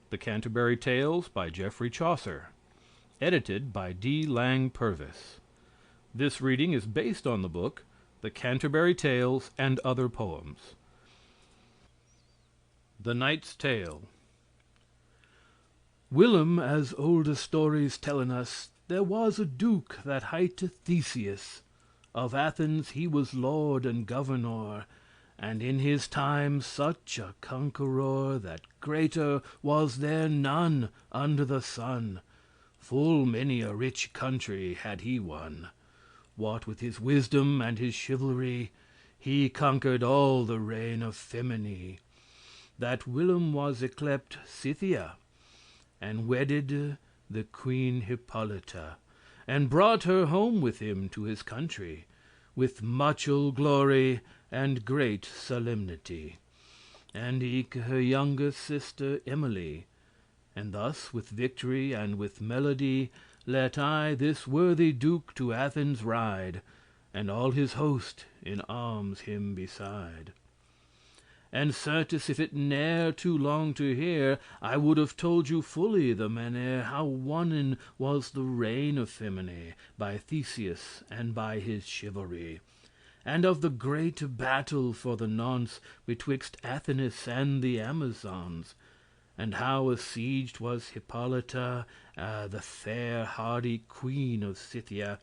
The Canterbury Tales by Geoffrey Chaucer. Edited by D. Lang Purvis. This reading is based on the book The Canterbury Tales and Other Poems. The Knight's Tale. Whilom, as olde stories tellen us, there was a duke that highte Theseus. Of Athens he was lord and governor, and in his time such a conqueror, that greater was there none under the sun. Full many a rich country had he won. What with his wisdom and his chivalry, he conquered all the reign of Feminy. That whilom was yclept Scythia, and wedded the Queen Hippolyta, and brought her home with him to his country, with muchel glory and great solemnity, and eke her younger sister Emily. And thus with victory and with melody let I this worthy duke to Athens ride, and all his host in arms him beside. And certes, if it n'ere too long to hear, I would have told you fully the mannere how wonnen was the reign of Feminy by Theseus and by his chivalry, and of the great battle for the nonce betwixt Athenes and the Amazons, and how assieged was Hippolyta, the fair hardy queen of Scythia,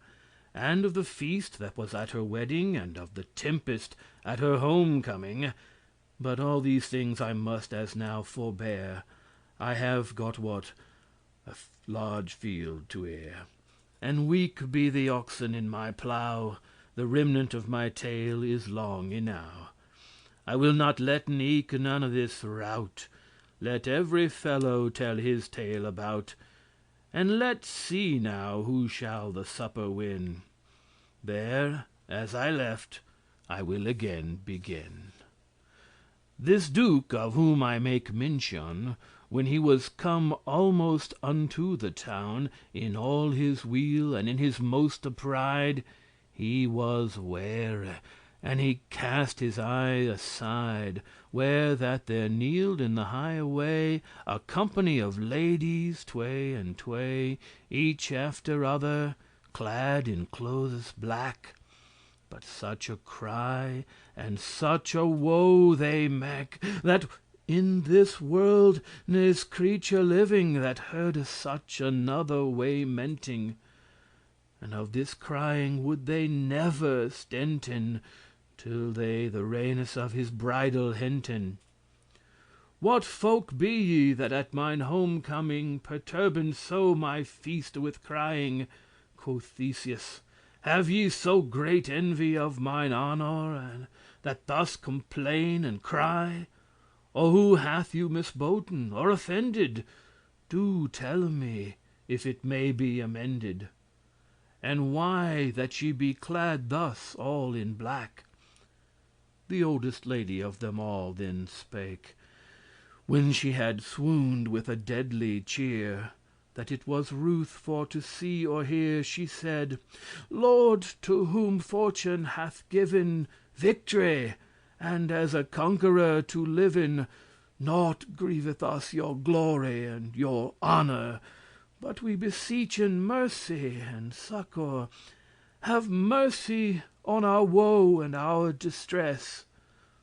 and of the feast that was at her wedding, and of the tempest at her homecoming. But all these things I must as now forbear. I have got what a large field to ear, and weak be the oxen in my plow. The remnant of my tale is long enow. I will not letten eke none of this rout. Let every fellow tell his tale about, and let's see now who shall the supper win. There, as I left, I will again begin. This duke, of whom I make mention, when he was come almost unto the town, in all his weal and in his moste pride, he was ware, and he cast his eye aside, where that there kneeled in the highe way a company of ladies tway and tway, each after other, clad in clothes black. But such a cry and such a woe they make, that in this world n'is creature living that hearde such another waymenting. And of this crying would they never stenten, till they the rainis of his bridal henten. What folk be ye that at mine homecoming perturben so my feast with crying? Quoth Theseus. Have ye so great envy of mine honor, and that thus complain and cry? Or who hath you misboten or offended? Do telle me, if it may be amended. And why that ye be clad thus all in black? The oldest lady of them all then spake, when she had swooned with a deadly cheer, that it was ruth for to see or hear. She said, Lord, to whom fortune hath given victory, and as a conqueror to liven, naught grieveth us your glory and your honor, but we beseechen mercy and succor. Have mercy on our woe and our distress.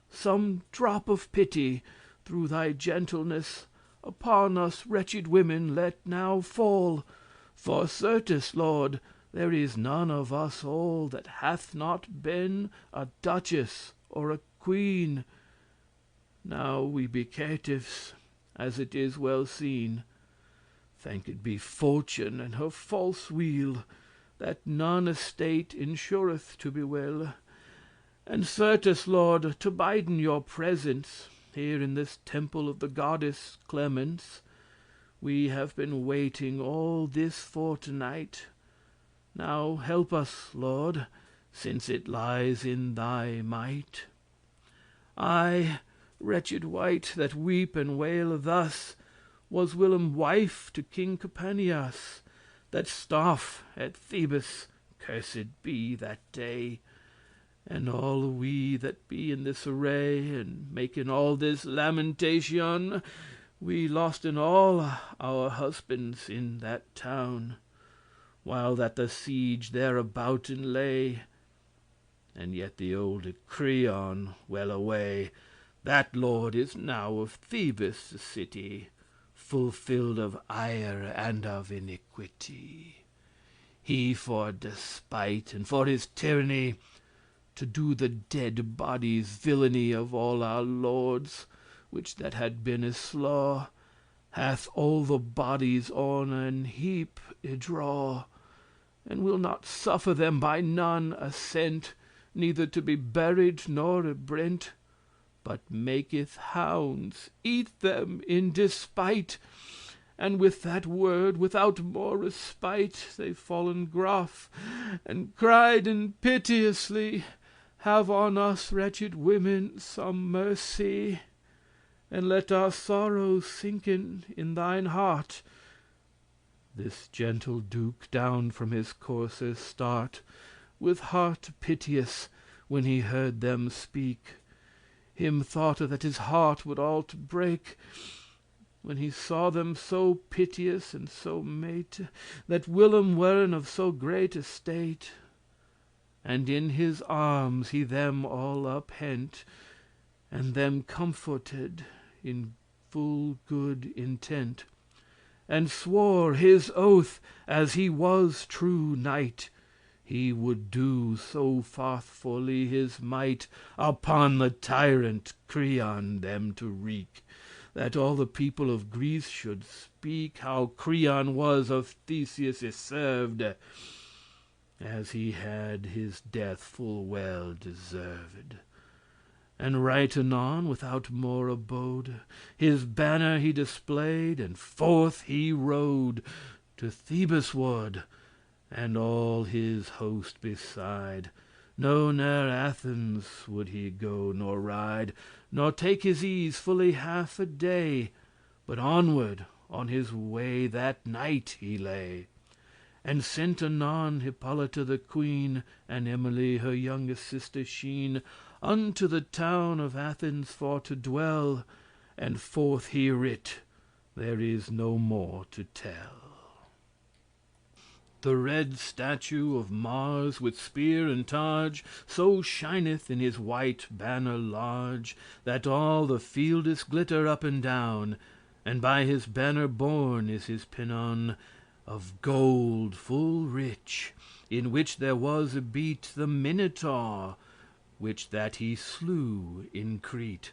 Some drop of pity, through thy gentleness, upon us wretched women let now fall. For certes, Lord, there is none of us all that hath not been a duchess or a queen. Now we be caitiffs, as it is well seen. Thanked be fortune and her false weal, that none estate insureth to be well. And certes, Lord, to biden your presence here in this temple of the goddess Clemence, we have been waiting all this fortnight. Now help us, Lord, since it lies in thy might. I, wretched wight, that weep and wail thus, was whilom wife to King Capaneus, that staffe at Thebes, cursed be that day. And all we that be in this array, and making all this lamentation, We losten all our husbands in that town, while that the siege thereabouten lay. And yet the old Creon well away, that lord is now of Thebes city, fulfilled of ire and of iniquity. He for despite and for his tyranny, to do the dead bodies villainy of all our lords, which that had been a slaw, hath all the bodies on an heap y-draw, and will not suffer them by none assent, neither to be buried nor y-brent, but maketh hounds eat them in despite. And with that word, without more respite, they fallen gruff, and crieden piteously, Have on us, wretched women, some mercy, and let our sorrows sinken in thine heart. This gentle Duke down from his courser start, with hearte piteous, when he heard them speak. Him thoughte that his heart would all to break, when he saw them so piteous and so mate, that whilom weren of so great estate. And in his arms he them all uphent, and them comforted in full good intent, and swore his oath, as he was true knight, he would do so faithfully his might upon the tyrant Creon them to wreak, that all the people of Greece should speak how Creon was of Theseus y-served, as he had his death full well deserved. And right anon, without more abode, his banner he displayed, and forth he rode to Thebes ward, and all his host beside. No ne'er Athens would he go nor ride, nor take his ease fully half a day, but onward on his way that night he lay, and sent anon Hippolyta the queen, and Emily her youngest sister sheen, unto the town of Athens for to dwell, and forth he writ, there is no more to tell. The red statue of Mars, with spear and targe, so shineth in his white banner large, that all the fieldes glitter up and down. And by his banner borne is his pennon of gold full rich, in which there was y beat the Minotaur, which that he slew in Crete.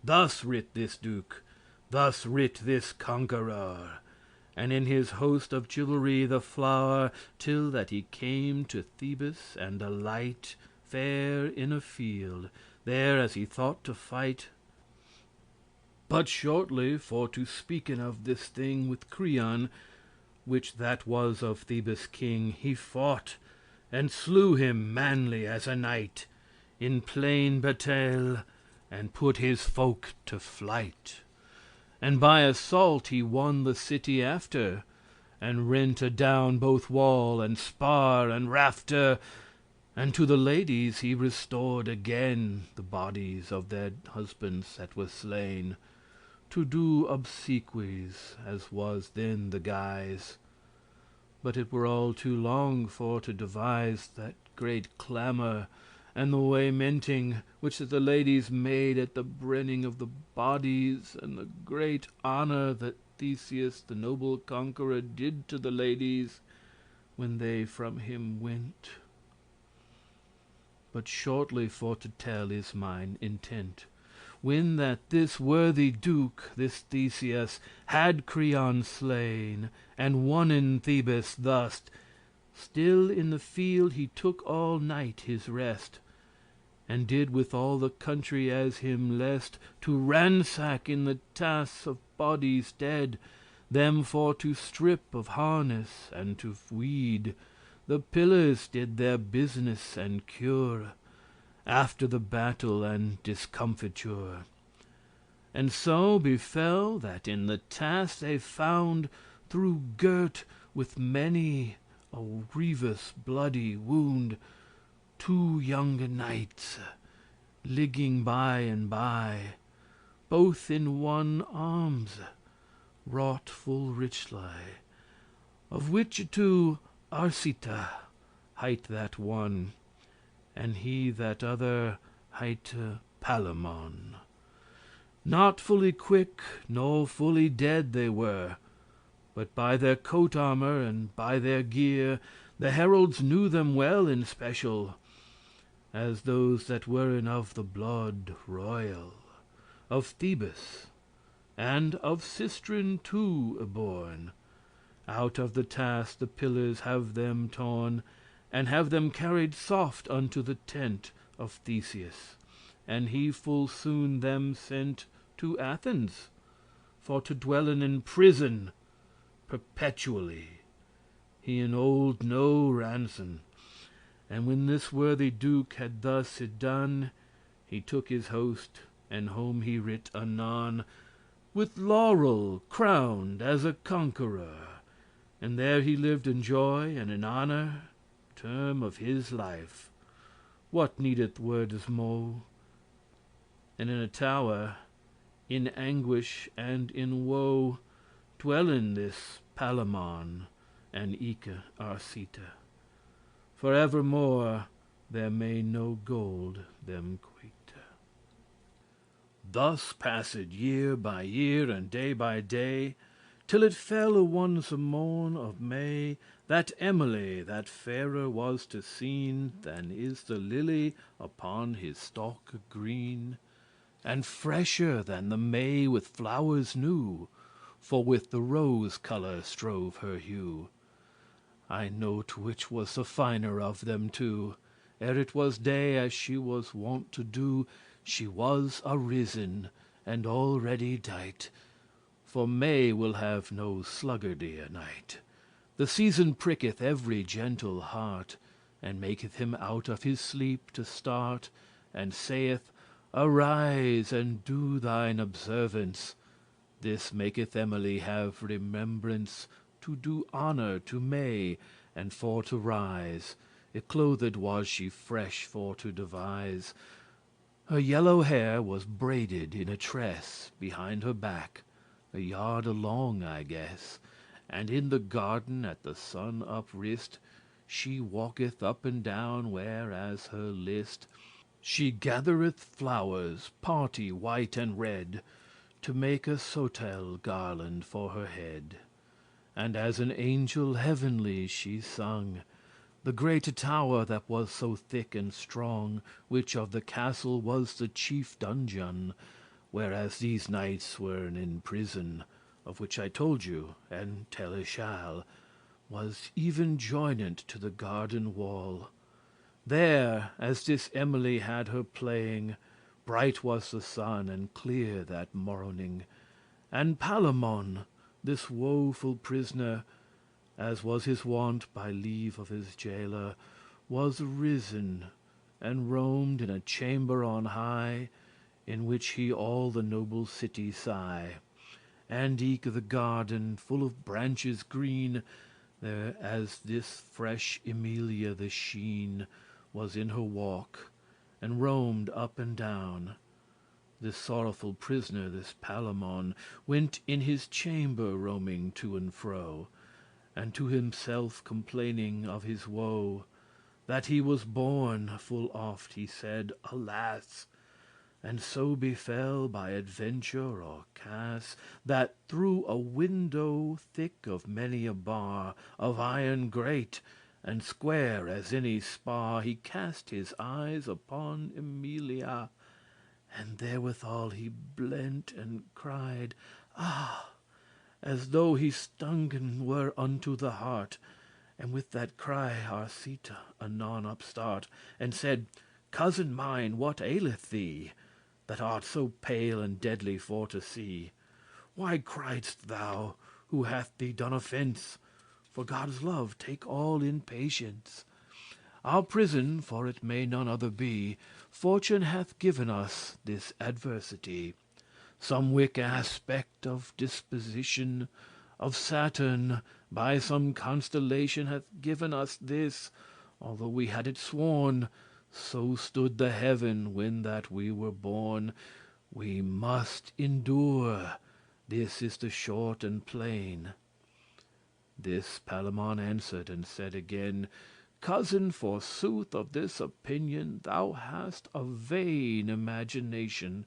Thus writ this Duke, thus writ this conqueror, and in his host of chivalry the flower, till that he came to Thebes, and alight fair in a field, there as he thought to fight. But shortly for to speaken of this thing with Creon, which that was of Thebes king, he fought, and slew him manly as a knight, in plain bataille, and put his folk to flight. And by assault he won the city after, and rent adown both wall and spar and rafter, and to the ladies he restored again the bodies of their husbands that were slain, to do obsequies, as was then the guise. But it were all too long for to devise that great clamour and the waymenting which the ladies made at the brenning of the bodies, and the great honour that Theseus the noble conqueror did to the ladies when they from him went. But shortly for to tell is mine intent. When that this worthy Duke, this Theseus, had Creon slain, and wonnen Thebes thus, still in the field he took all night his rest, and did with all the country as him lest, to ransack in the tasks of bodies dead, them for to strip of harness and to weed. The pillars did their business and cure, after the battle and discomfiture. And so befell that in the task they found, through girt with many a grievous bloody wound, two younge knights ligging by and by, both in one arms, wrought full richly, of which two Arcita hight that one, and he that other hight Palamon. Not fully quick, nor fully dead they were, but by their coat armor and by their gear the heralds knew them well in special, as those that weren of the blood royal, of Thebes, and of Sistren too y-born. Out of the task the pillars have them torn, and have them carried soft unto the tent of Theseus, and he full soon them sent to Athens, for to dwellen in prison perpetually, he in old no ransom. And when this worthy duke had thus done, he took his host, and home he writ anon, with laurel crowned as a conqueror, and there he lived in joy and in honor term of his life. What needeth wordes mo'? And in a tower, in anguish and in woe, dwellen this Palamon and eke Arcita. For evermore there may no gold them quite. Thus passed year by year and day by day, till it fell one morn of May, that Emily, that fairer was to seen than is the lily upon his stalk green, and fresher than the May with flowers new, for with the rose colour strove her hue. I note which was the finer of them two. Ere it was day, as she was wont to do, she was arisen and already dight. For May will have no sluggardy a night. The season pricketh every gentle heart, and maketh him out of his sleep to start, and saith, "Arise and do thine observance." This maketh Emily have remembrance to do honor to May, and for to rise. Y-clothed was she fresh for to devise. Her yellow hair was braided in a tress behind her back, a yard along, I guess, and in the garden at the sun uprist she walketh up and down whereas her list. She gathereth flowers, party white and red, to make a Subtitle garland for her head. And as an angel heavenly she sung, the greate tower that was so thick and strong, which of the castle was the chief dungeon, whereas these knights weren in prison, of which I told you, and telle shall, was even joinant to the garden wall. There, as this Emily had her playing, bright was the sun and clear that morrowning. And Palamon, this woeful prisoner, as was his wont by leave of his jailer, was risen, and roamed in a chamber on high, in which he all the noble city sigh, and eke the garden full of branches green, there as this fresh Emilia the sheen was in her walk, and roamed up and down. This sorrowful prisoner, this Palamon, went in his chamber roaming to and fro, and to himself complaining of his woe, that he was born, full oft he said, alas, and so befell by adventure or cas, that through a window thick of many a bar, of iron great, and square as any spar, he cast his eyes upon Emilia, and therewithal he blent and cried, "Ah!" as though he stungen were unto the heart. And with that cry Arcita anon upstart, and said, "Cousin mine, what aileth thee, that art so pale and deadly for to see? Why criedst thou? Who hath thee done offence? For God's love take all in patience. Our prison, for it may none other be, Fortune hath given us this adversity. Some wick aspect of disposition of Saturn by some constellation hath given us this, although we had it sworn. So stood the heaven when that we were born. We must endure. This is the short and plain. This Palamon answered and said again, Cousin, forsooth of this opinion thou hast a vain imagination.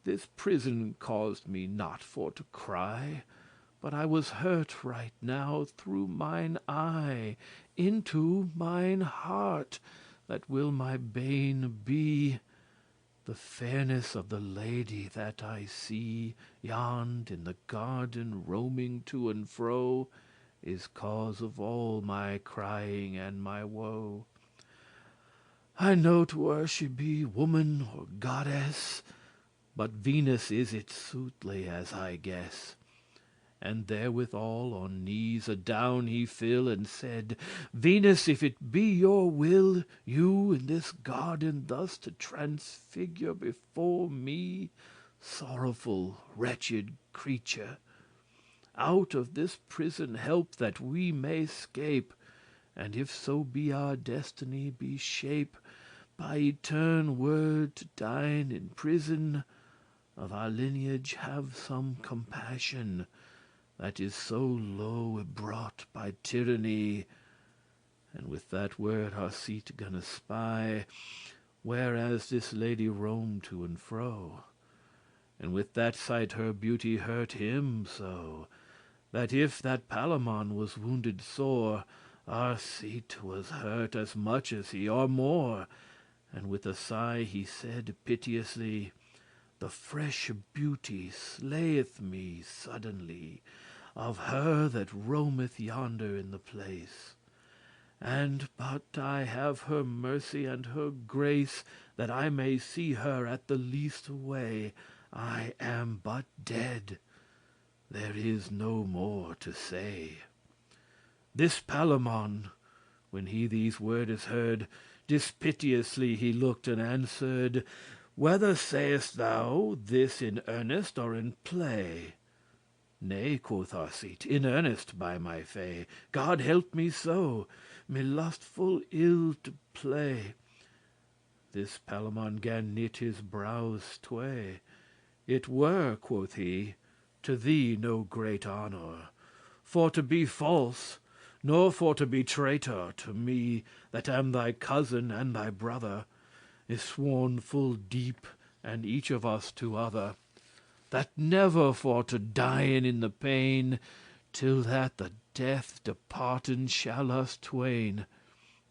This prison caused me not for to cry, but I was hurt right now through mine eye into mine heart, that will my bane be. The fairness of the lady that I see yond in the garden roaming to and fro is cause of all my crying and my woe. I note where she be woman or goddess, but Venus is it soothly as I guess. And therewithal on knees adown he fell and said, Venus, if it be your will you in this garden thus to transfigure before me, sorrowful wretched creature, out of this prison help that we may scape, and if so be our destiny be shape, by etern word to dine in prison, of our lineage have some compassion, that is so low brought by tyranny. And with that word our seat gonna spy, whereas this lady roamed to and fro. And with that sight her beauty hurt him so, that if that Palamon was wounded sore, our seat was hurt as much as he, or more. And with a sigh he said piteously, The fresh beauty slayeth me suddenly, of her that roameth yonder in the place. And but I have her mercy and her grace, that I may see her at the leaste way, I am but dead. There is no more to say. This Palamon, when he these wordes heard, dispiteously he looked and answered, Whether sayest thou this in earnest or in play? Nay, quoth Arcite, in earnest, by my fay. God help me so, me lustful ill to play. This Palamon gan knit his brows tway. It were, quoth he, to thee no great honor for to be false, nor for to be traitor to me, that am thy cousin and thy brother, is sworn full deep, and each of us to other, that never for to dien in the pain, till that the death departen shall us twain,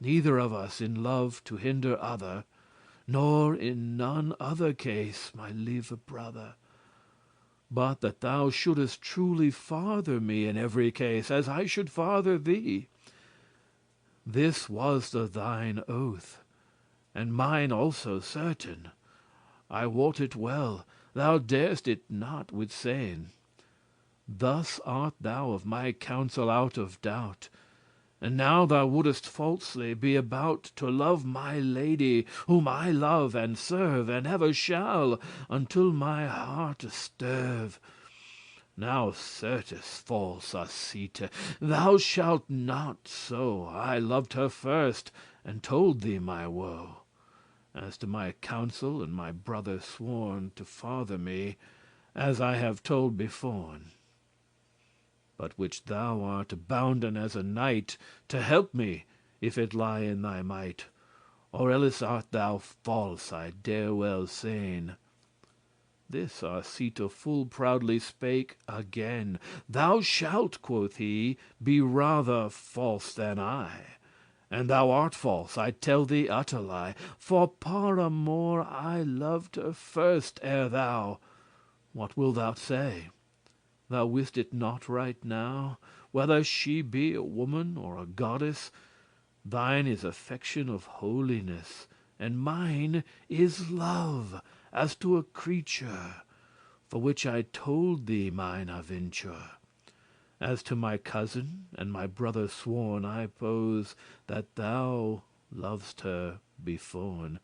neither of us in love to hinder other, nor in none other case, my lieve brother, but that thou shouldest truly father me in every case, as I should father thee. This was the thine oath, and mine also certain. I wot it well, thou darest it not withsayn. Thus art thou of my counsel out of doubt. And now thou wouldest falsely be about to love my lady, whom I love and serve, and ever shall, until my hearte sterve. Now certes, false Arcite, thou shalt not so. I loved her first, and told thee my woe. As to my counsel and my brother sworn to father me, as I have told beforn, but which thou art bounden as a knight to help me, if it lie in thy might, or elles art thou false, I dare well sayn. This Arcita full proudly spake again. Thou shalt, quoth he, be rather false than I, and thou art false, I tell thee utterly, for paramour I loved her first ere thou. What wilt thou say? Thou wist it not right now, whether she be a woman or a goddess. Thine is affection of holiness, and mine is love, as to a creature, for which I told thee mine aventure. As to my cousin and my brother sworn, I pose that thou lov'st her beforn.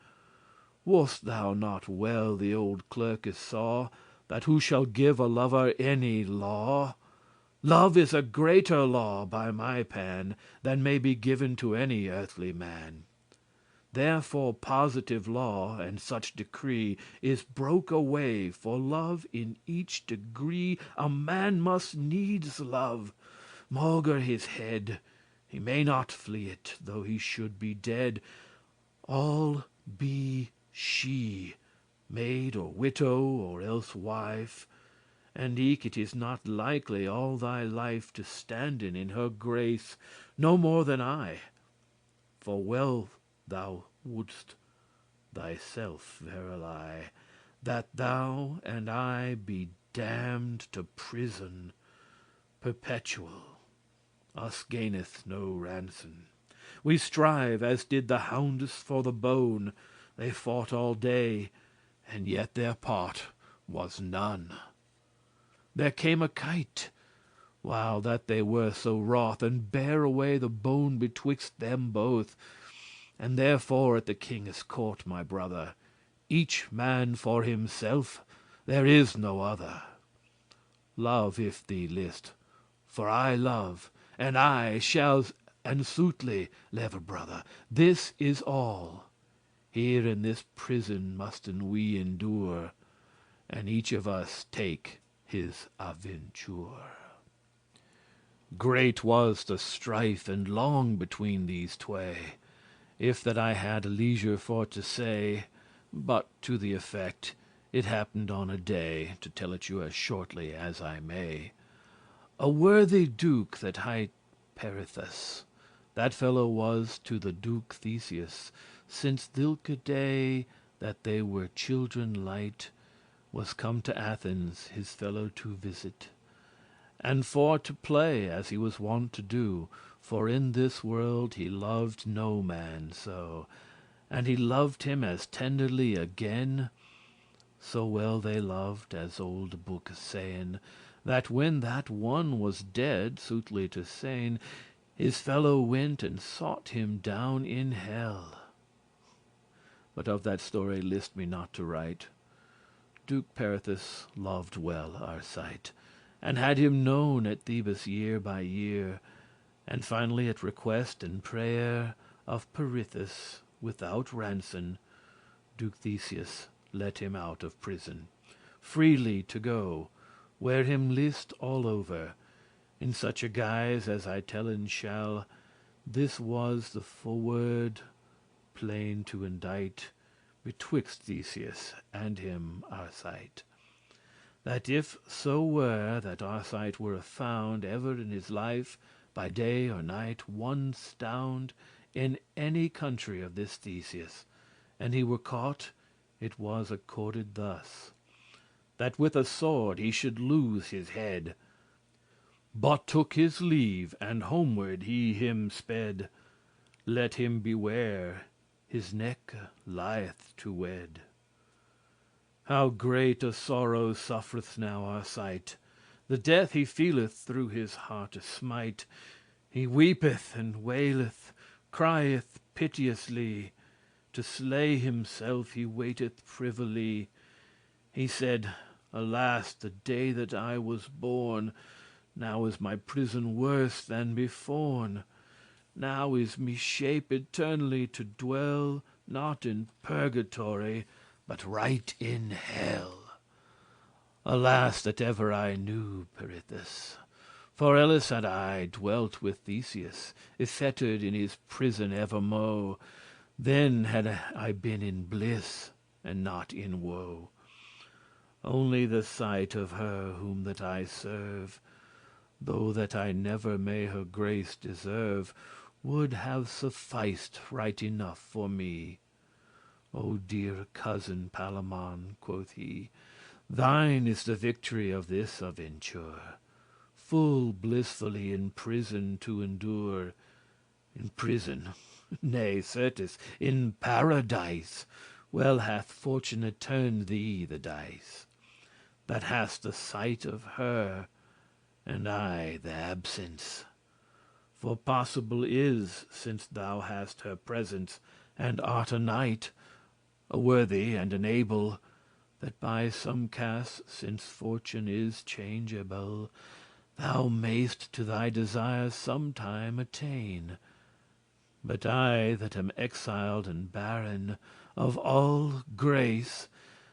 Wist thou not well the old clerkes saw, that who shall give a lover any law? Love is a greater law, by my pan, than may be given to any earthly man. Therefore positive law and such decree is broke away, for love in each degree a man must needs love, maugre his head. He may not flee it, though he should be dead. All be she, maid or widow or else wife, and eke it is not likely all thy life to standen in her grace, no more than I. For well thou wouldst thyself verily, that thou and I be damned to prison perpetual. Us gaineth no ransom. We strive as did the houndes for the bone. They fought all day, and yet their part was none. There came a kite, while that they were so wroth, and bare away the bone betwixt them both. And therefore at the kinge's court, my brother, each man for himself, there is no other. Love if thee list, for I love, and I shall and soothly leve, brother. This is all. Here in this prison musten we endure, and each of us take his aventure. Great was the strife and long between these tway, if that I had leisure for to say, but to the effect it happened on a day, to tell it you as shortly as I may. A worthy duke that hight Perithus, that fellow was to the Duke Theseus, since thilke day that they were children light, was come to Athens his fellow to visit, and for to play as he was wont to do, for in this world he loved no man so, and he loved him as tenderly again. So well they loved, as old book sayn, that when that one was dead, soothly to sayn, his fellow went and sought him down in hell. But of that story list me not to write. Duke Perithus loved well Arcite, and had him known at Thebes year by year, and finally at request and prayer of Perithus, without ransom, Duke Theseus let him out of prison, freely to go where him list all over, in such a guise as I tellen shall. This was the forward plain to indite betwixt Theseus and him Arcite, that if so were that Arcite were found ever in his life, by day or night, one stound in any country of this Theseus, and he were caught, it was accorded thus, that with a sword he should lose his head, but took his leave, and homeward he him sped. Let him beware, his neck lieth to wed. How great a sorrow suffereth now Arcite, the death he feeleth through his hearte smite. He weepeth and waileth, crieth piteously, to slay himself he waiteth privily. He said, alas, the day that I was born, now is my prison worse than beforn. Now is me shape eternally to dwell, not in purgatory, but right in hell. Alas, that ever I knew Perithus, for elles had I dwelt with Theseus, y-fettered in his prison evermo', then had I been in bliss, and not in woe. Only the sight of her whom that I serve, though that I never may her grace deserve, would have sufficed right enough for me. O dear cousin Palamon, quoth he, thine is the victory of this aventure, full blissfully in prison to endure. In prison, nay, certes, in paradise, well hath fortune turned thee the dice, that hast the sight of her, and I the absence. For possible is, since thou hast her presence, and art a knight, a worthy and an able, that by some case, since fortune is changeable, thou mayst to thy desire sometime attain. But I that am exiled and barren of all grace,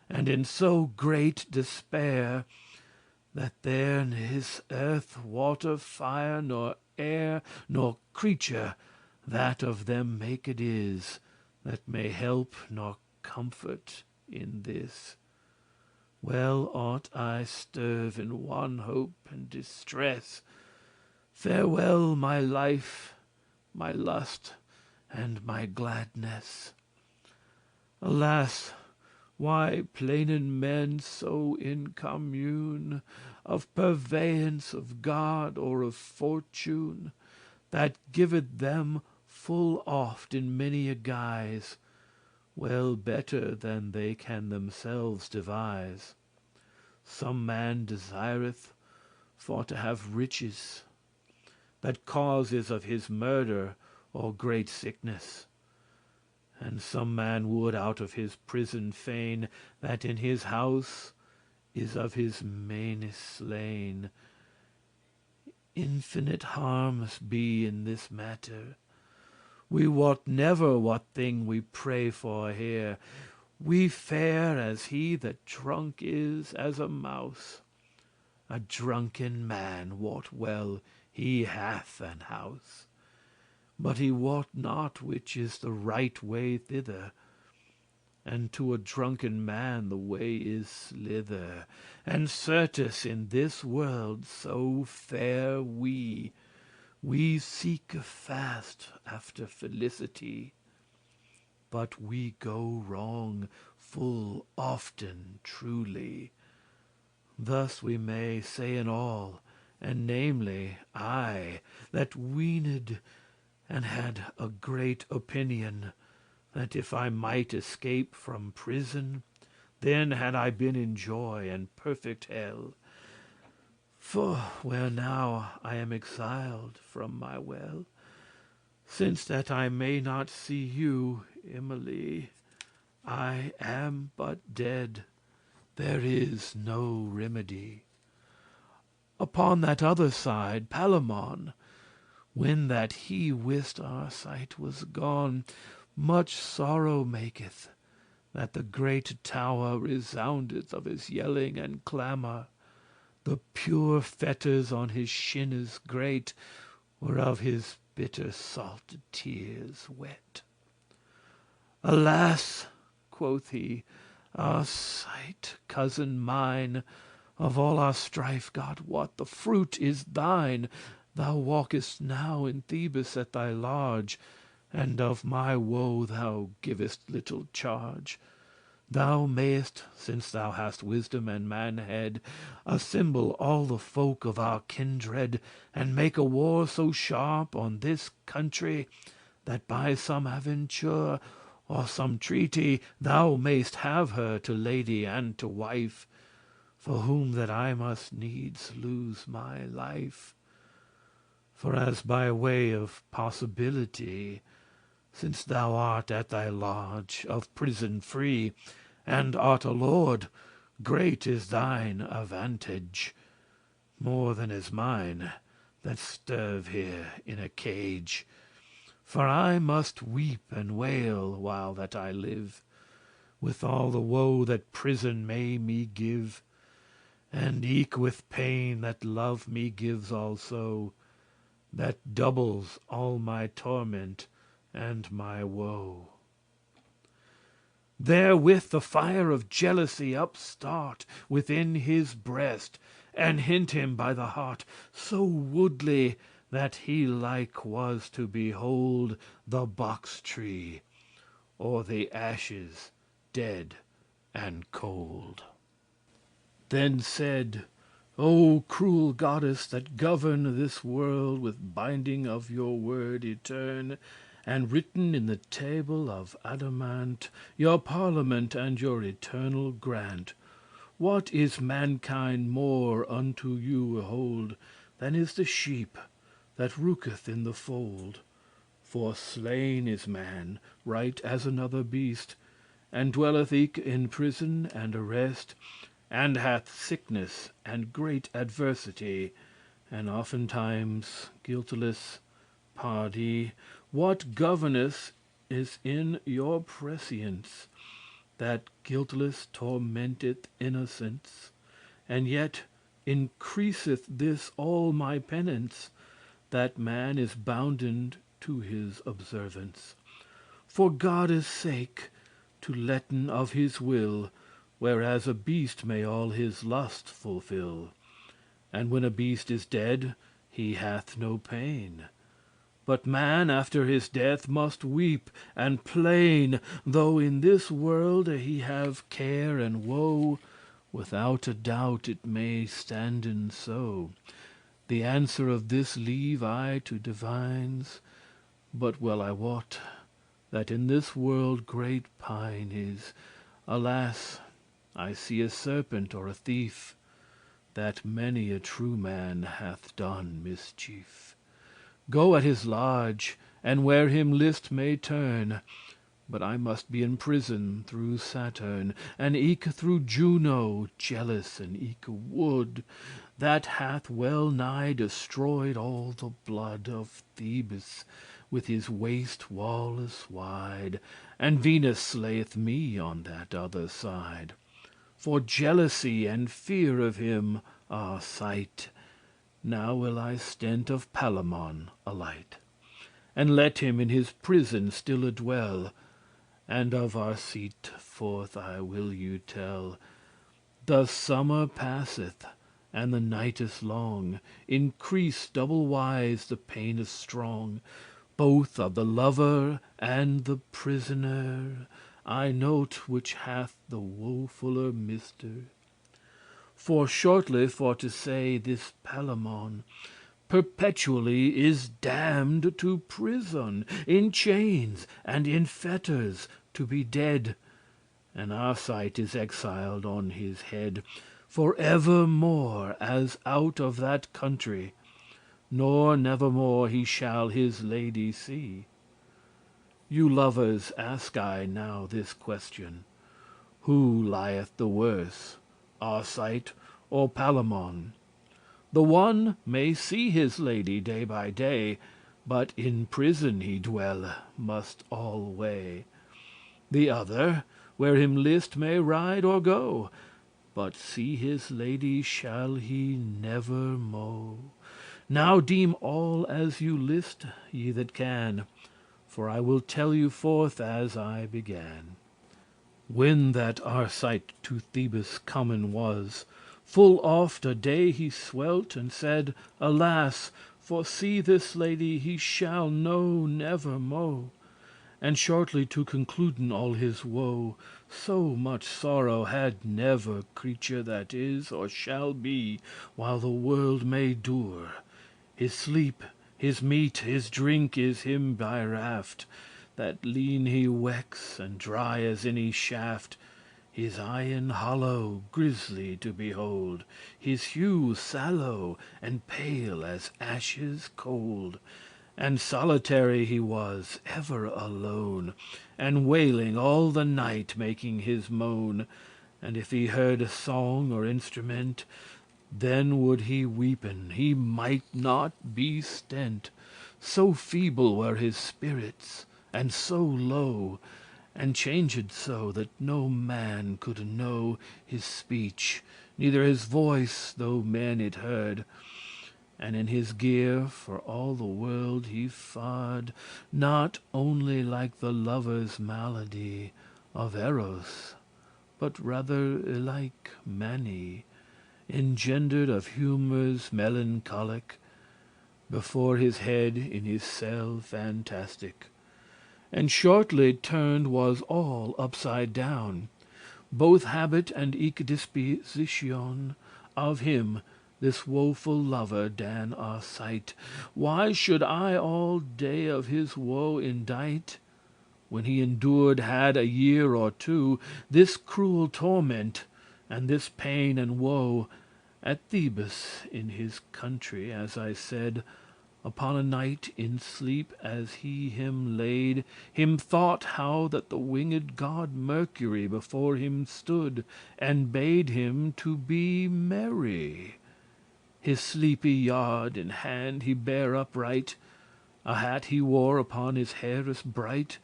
and in so great despair, that there is earth, water, fire, nor air, nor creature that of them maked is, that may help nor comfort in this. Well ought I sterve in one hope and distress. Farewell my life, my lust, and my gladness. Alas, why plainen men so in commune of purveyance of God or of fortune, that giveth them full oft in many a guise, well better than they can themselves devise. Some man desireth for to have riches, that cause is of his murder or great sickness. And some man would out of his prison fain that in his house is of his manes slain. Infinite harmes be in this matter. We wot never what thing we pray for here. We fare as he that drunk is as a mouse. A drunken man wot well he hath an house, but he wot not which is the right way thither. And to a drunken man the way is slither. And certes in this world so fare we seeke fast after felicity, but we go wrong full often truly. Thus we may say in all, and namely I, that weened and had a great opinion that if I might escape from prison, then had I been in joy and perfect hell. For where now I am exiled from my well, since that I may not see you, Emily, I am but dead. There is no remedy. Upon that other side, Palamon, when that he wist our sight was gone, much sorrow maketh that the great tower resoundeth of his yelling and clamour. The pure fetters on his shinnes great were of his bitter salted tears wet. Alas, quoth he, our sight, cousin mine, of all our strife, God wot, the fruit is thine. Thou walkest now in Thebes at thy large, and of my woe thou givest little charge. Thou mayest, since thou hast wisdom and manhead, assemble all the folk of our kindred, and make a war so sharp on this country, that by some aventure or some treaty thou mayst have her to lady and to wife, for whom that I must needs lose my life. For as by way of possibility, since thou art at thy lodge of prison free, and art a lord, great is thine avantage, more than is mine, that sterve here in a cage. For I must weep and wail while that I live, with all the woe that prison may me give, and eke with pain that love me gives also, that doubles all my torment and my woe. Therewith the fire of jealousy upstart within his breast, and hent him by the heart so woodly, that he like was to behold the box tree, or the ashes dead and cold. Then said, O cruel goddess, that govern this world with binding of your word etern, and written in the table of adamant your parliament and your eternal grant, what is mankind more unto you hold than is the sheep that rooketh in the fold? For slain is man, right as another beast, and dwelleth eke in prison and arrest, and hath sickness and great adversity, and oftentimes guilteless Pardie, what governess is in your prescience, that guiltless tormenteth innocence, and yet increaseth this all my penance, that man is bounden to his observance, for Godde's sake, to letten of his will, whereas a beast may all his lust fulfill. And when a beast is dead, he hath no pain. But man after his death must weep and plain, Though in this world he have care and woe. Without a doubt it may standen so. The answer of this leave I to divines. But well I wot, that in this world great pine is. Alas, I see a serpent or a thief, that many a true man hath done mischief. Go at his lodge, and where him list may turn. But I must be in prison through Saturn, and eke through Juno, jealous, and eke Wood, that hath well nigh destroyed all the blood of Thebes with his waste walles wide, and Venus slayeth me on that other side. For jealousy and fear of him are sight. Now will I stent* of Palamon alight, and let him in his prison stille dwell. And of Arcite forth I will you tell. The summer passeth, and the nightes long Increase double wise the paines strong, Both of the lover and the prisoner. I note which hath the wofuller mister. For shortly for to say, this Palamon Perpetually is damned to prison, In chains and in fetters to be dead, And Arcite is exiled on his head For evermore as out of that country, Nor nevermore he shall his lady see. You lovers, ask I now this question: Who lieth the worse, Arcite or Palamon? The one may see his lady day by day, But in prison he dwelle must alway. The other, where him list, may ride or go, But see his lady shall he never mo'. Now deem all as you list, ye that can, For I will tell you forth as I began. When that Arcite to Thebes comen was, Full oft a day he swelt* and said, "Alas, For see this lady he shall know never mo'." And shortly to concluden all his woe, So much sorrow had never creature That is or shall be while the world may dure. His sleep, his meat, his drink is him beraft*, That lean he wecks, and dry as any shaft. His eyen hollow, grisly to behold, His hue sallow, and pale as ashes cold. And solitary he was, ever alone, And wailing all the night, making his moan. And if he heard song or instrument, Then would he weepen, he might not be stent*, So feeble were his spirits, and so low, And changed so, that no man coulde know His speech, neither his voice, though men it heard. And in his gear for all the world he fared Not only like the lover's malady Of Eros, but rather like many, Engendered of humours melancholic, Before his head in his cell fantastic. And shortly turned was all upside down, Both habit and eke disposition Of him, this woeful lover Dan Arcite. Why should I all day of his woe indite, When he endured had a year or two This cruel torment, and this pain and woe? At Thebes in his country, as I said, Upon a night in sleep as he him laid, Him thought how that the winged god Mercury Before him stood, and bade him to be merry. His sleepy yard in hand he bare upright, A hat he wore upon his haires bright.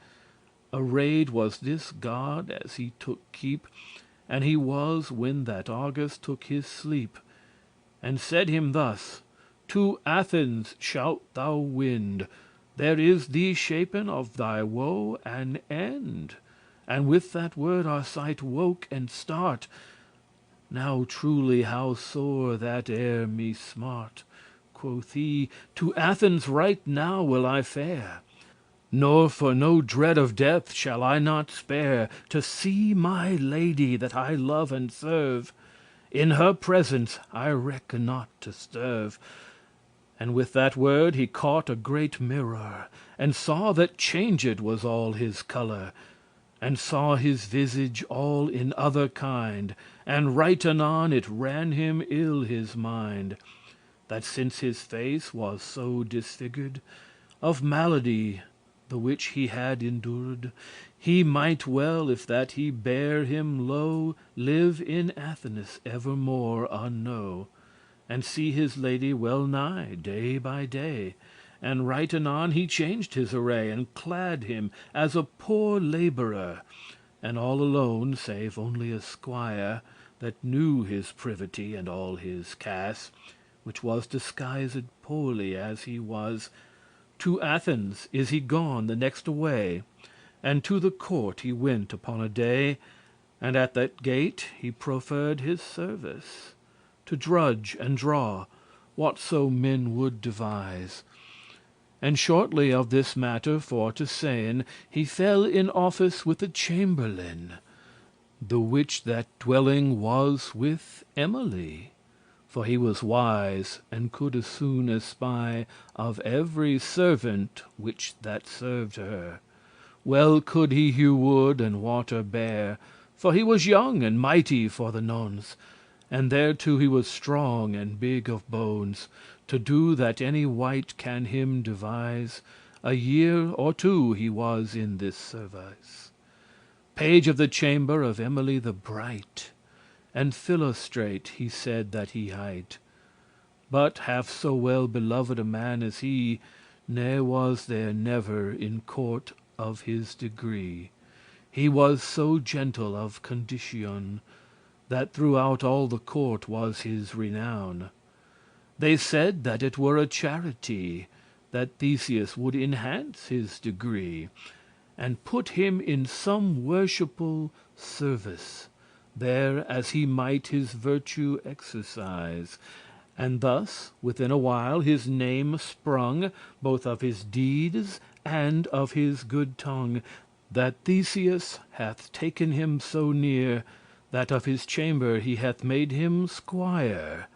Arrayed was this God as he took keep, And he was when that Argus took his sleep, And said him thus: "To Athens shalt thou wend; There is thee shapen of thy woe an end." And with that word Arcite woke and start. "Now truly how sore that ere me smart," quoth he, "to Athens right now will I fare, Nor for no dread of death shall I not spare To see my lady that I love and serve. In her presence I recke not to sterve." And with that word he caught a great mirror, And saw that changed was all his colour, And saw his visage all in other kind, And right anon it ran him ill his mind, That since his face was so disfigured Of malady the which he had endured, He mighte well, if that he bare him low, Live in Athens evermore unknow, And see his lady well nigh day by day. And right anon he changed his array, And clad him as a poor labourer, And all alone, save only a squire, That knew his privity and all his cas, Which was disguised poorly as he was, To Athens is he gone the nexte way, And to the court he went upon a day, And at that gate he proffered his service, To drudge and draw whatso men would devise. And shortly of this matter for to sayn, He fell in office with a chamberlain, The which that dwelling was with Emily. For he was wise, and coulde soon espy Of every servant which that served her. Well could he hew wood and water bear, For he was young and mighty for the nonce, And thereto he was strong and big of bones, To do that any wight can him devise. A year or two he was in this service, Page of the chamber of Emily the bright, And Philostrate he said that he hight. But half so well beloved a man as he, Ne was there never in court of his degree. He was so gentle of condition, That throughout all the court was his renown. They said that it were a charity That Theseus would enhance his degree, And put him in some worshipful service There, as he might his virtue exercise. And thus within a while his name sprung, Both of his deedes and of his good tongue, That Theseus hath taken him so near, That of his chamber he hath made him squire,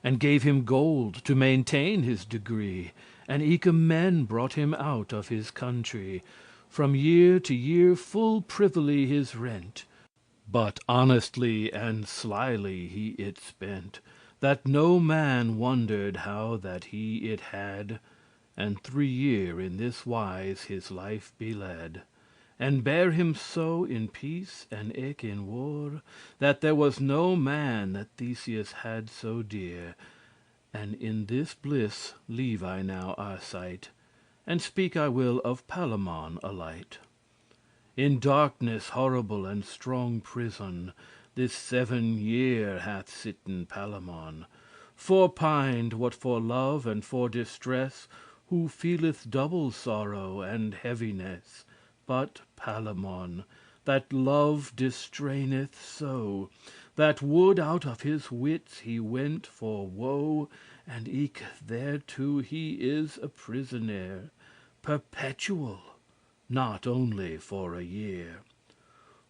And gave him gold to maintain his degree, And eke men brought him out of his country, From year to year full privily his rent, But honestly and slyly he it spent, That no man wonder'd how that he it had. And 3 year in this wise his life be led, And bare him so in peace and eke in war, That there was no man that Theseus had so dear. And in this bliss leave I now Arcite, And speak I will of Palamon a light. In darkness horrible and strong prison This 7 year hath sitten Palamon, Forpined* what for love and for distress, Who feeleth double sorrow and heaviness. But Palamon, that love distraineth so, That would out of his wits he went for woe, And eke thereto he is a prisonere Perpetual, not only for a year.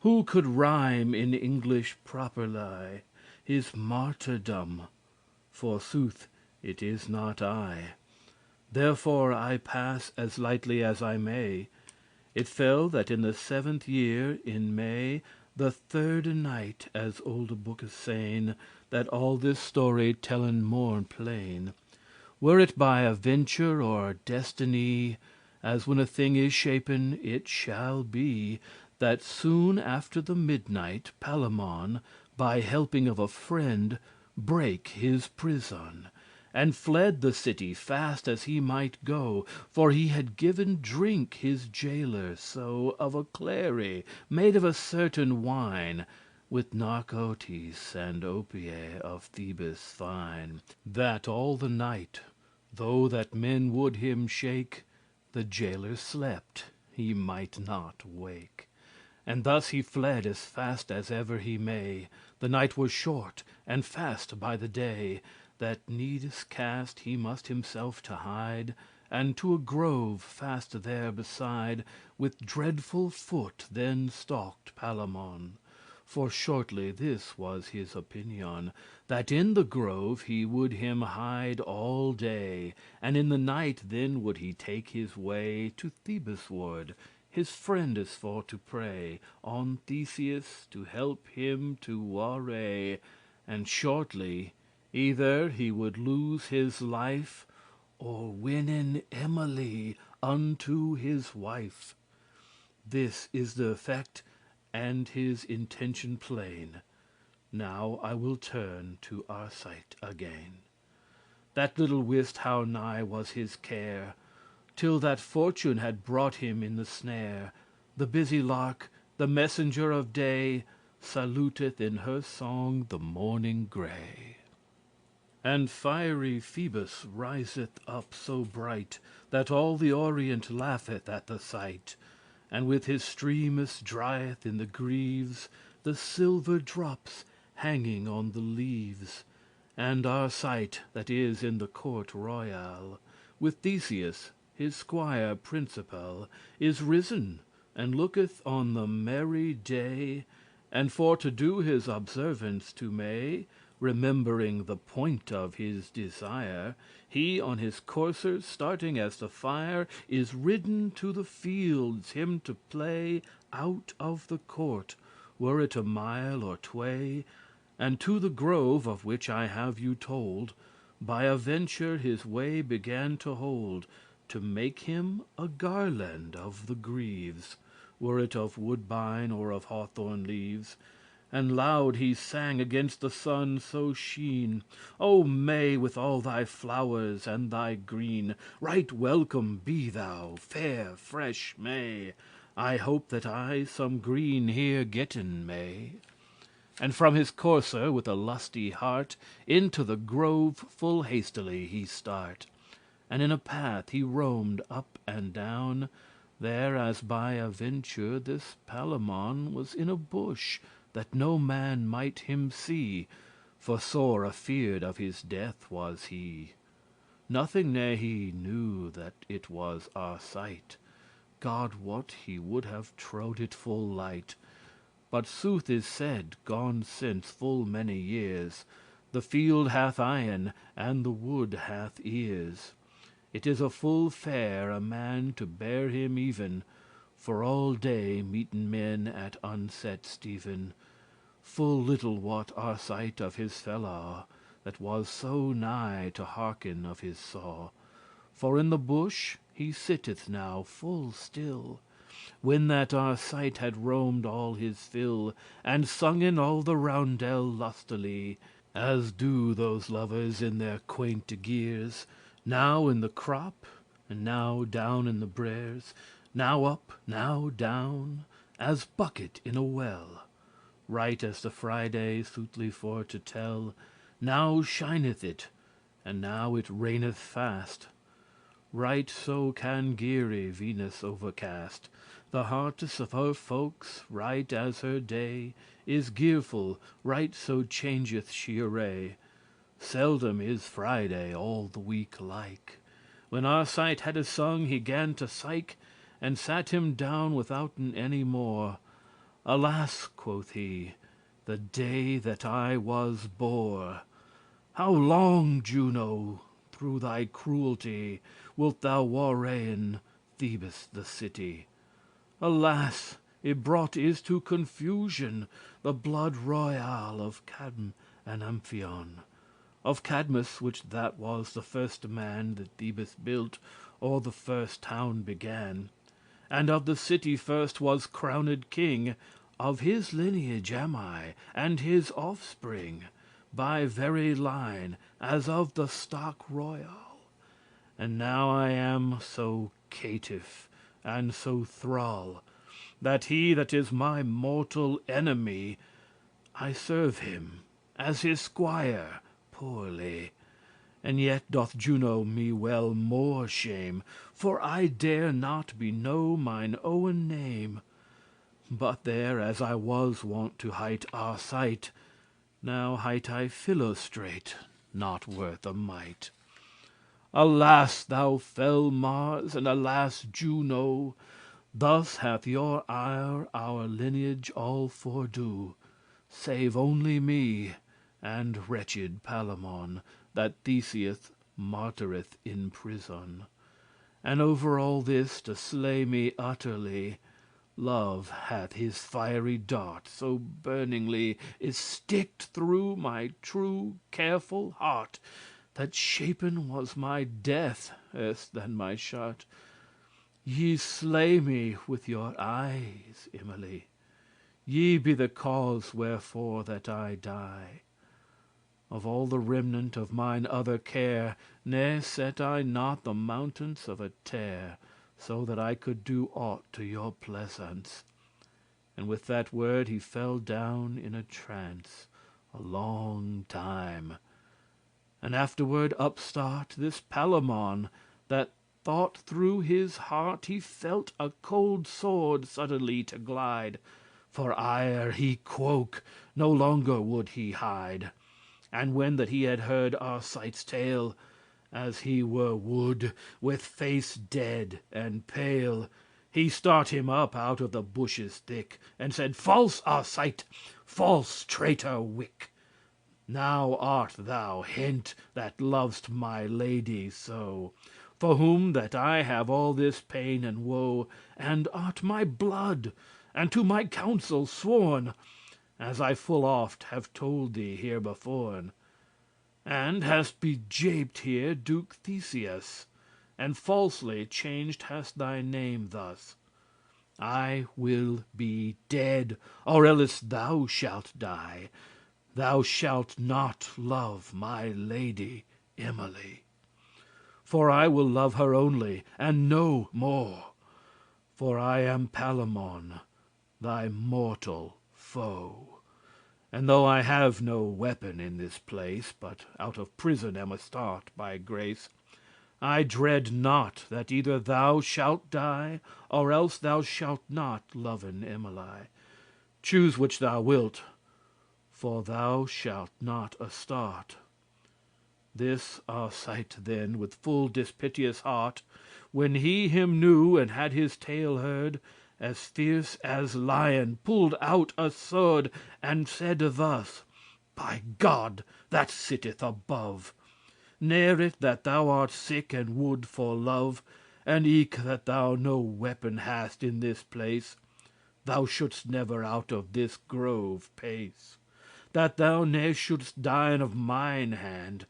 Who could rhyme in English properly His martyrdom? Forsooth it is not I. Therefore I pass as lightly as I may. It fell that in the 7th year in May, The 3rde night, as Audiobook sayn, That all this story tellen more plain. Were it by aventure or destiny, As when a thing is shapen it shall be, That soon after the midnight Palamon, By helping of a friend, brake his prison, and fled the city fast as he might go, for he had given drink his jailer so of a clary made of a certain wine, with narcotes and opiae of Thebes fine, that all the night, though that men would him shake, the jailer slept, he might not wake. And thus he fled as fast as ever he may. The night was short, and fast by the day, that needes cast he must himself to hide, and to a grove fast there beside, with dreadful foot then stalked Palamon. For shortly this was his opinion, that in the grove he would him hide all day, and in the night then would he take his way to Thebes ward, his friendes for to pray on Theseus to help him to warray, and shortly either he would lose his life, or winnen Emily unto his wife. This is the effect and his intention plain. Now I will turn to Arcite again, that little wist how nigh was his care, till that fortune had brought him in the snare. The busy lark, the messenger of day, saluteth in her song the morning gray. And fiery Phoebus riseth up so bright, that all the Orient laugheth at the sight, and with his streames drieth in the greaves the silver drops hanging on the leaves. And Arcite, that is in the court royal, with Theseus his squire principal, is risen, and looketh on the merry day, and for to do his observance to May, remembering the point of his desire, he on his courser starting as the fire, is ridden to the fields him to play out of the court, were it a mile or tway, and to the grove of which I have you told, by a venture his way began to hold, to make him a garland of the greaves, were it of woodbine or of hawthorn leaves. And loud he sang against the sun so sheen, "O May, with all thy flowers and thy green, right welcome be thou, fair fresh May. I hope that I some green here getten may." And from his courser with a lusty heart into the grove full hastily he start, and in a path he roamed up and down. There as by a venture this Palamon was in a bush, that no man might him see, for sore afeard of his death was he. Nothing ne he knew that it was Arcite. God wot he would have trowed it full light. But sooth is said, gone since full many years, the field hath eyen, and the wood hath ears. It is a full fair a man to bear him even, for all day meeten men at unset steven. Full little wot Arcite of his fellaw, that was so nigh to hearken of his saw. For in the bush he sitteth now full still, when that Arcite had roamed all his fill, and sungen all the roundel lustily, as do those lovers in their quainte gears, now in the crop, and now down in the breres, now up, now down, as bucket in a well. Right as the Friday soothly for to tell, now shineth it, and now it raineth fast. Right so can Geary Venus overcast the heartes of her folks, right as her day is gearful, right so changeth she array. Seldom is Friday all the week alike. When Arcite hadde sung, he gan to sike, and sat him down withouten any more. "Alas," quoth he, "the day that I was bore! How long, Juno, through thy cruelty, wilt thou warrayen Thebes the city? Alas, y brought is to confusion the blood royal of Cadm and Amphion, of Cadmus, which that was the firste man that Thebes built, or the first town began, and of the city first was crowned king. Of his lineage am I, and his offspring. by very line, as of the stock royal. And now I am so caitiff and so thrall, that he that is my mortal enemy, I serve him as his squire poorly. And yet doth Juno me well more shame, for I dare not beknow mine owen name. But there, as I was wont to hight Arcite, now hight I Philostrate, not worth a mite. Alas, thou fell Mars, and alas, Juno, thus hath your ire our lineage all fordo, save only me, and wretched Palamon, that Theseus martyreth in prison. And over all this, to slay me utterly, Love hath his fiery dart so burningly Esticked through my true careful heart, That shapen was my death erst than my shart. Ye slay me with your eyes, Emily. Ye be the cause wherefore that I die. Of all the remnant of mine other care, Ne set I not the mountains of a tare, So that I could do aught to your pleasance. And with that word he fell down in a trance A long time. And afterward upstart this Palamon, That thought through his heart he felt a cold sword Suddenly to glide. For ire he quoke, no longer would he hide. And when that he had heard Arcite's tale, As he were wood, with face dead and pale, He start him up out of the bushes thick, And said, "False Arcite, false traitor wick! Now art thou hent that lov'st my lady so, For whom that I have all this pain and woe, And art my blood, and to my counsel sworn, As I full oft have told thee herebeforn. And hast bejaped* here Duke Theseus, And falsely changed hast thy name thus. I will be dead, or elles thou shalt die. Thou shalt not love my lady Emily. For I will love her only, and no more. For I am Palamon, thy mortal foe. And though I have no weapon in this place, But out of prison am astart by grace, I dread not that either thou shalt die, Or else thou shalt not loven Emily. Choose which thou wilt, for thou shalt not astart. This Arcite then, with full dispiteous heart, When he him knew and had his tale heard, As fierce as lion pulled out a sword, And saide thus: "By God that sitteth above, Ne'er it that thou art sick and wood for love, And eke that thou no weapon hast in this place, Thou shouldst never out of this grove pace, That thou ne shouldst dien of mine hand.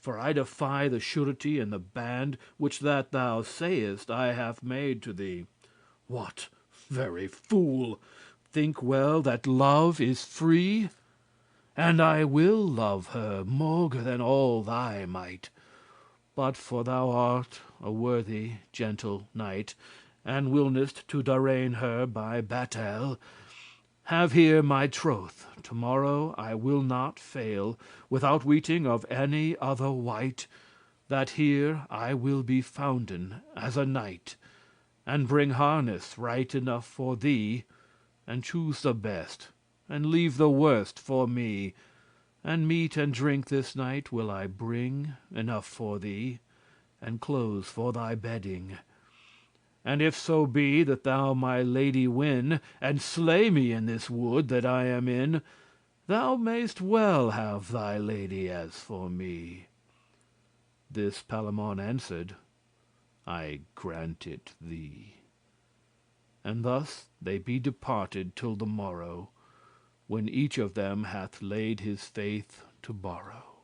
For I defy the surety and the band Which that thou sayest I have made to thee. What, very fool! Think well that love is free? And I will love her maugre than all thy might. But for thou art a worthy gentle knight, And wilnest to darraign her by battle, Have here my troth: tomorrow I will not fail, Without weeting of any other wight, That here I will be founden as a knight, And bring harness right enough for thee, And choose the best, and leave the worst for me. And meat and drink this night will I bring enough for thee, And clothes for thy bedding. And if so be that thou my lady win, And slay me in this wood that I am in, Thou mayst well have thy lady as for me." This Palamon answer'd, "I grant it thee." And thus they be departed till the morrow, When each of them hath laid his faith to borrow.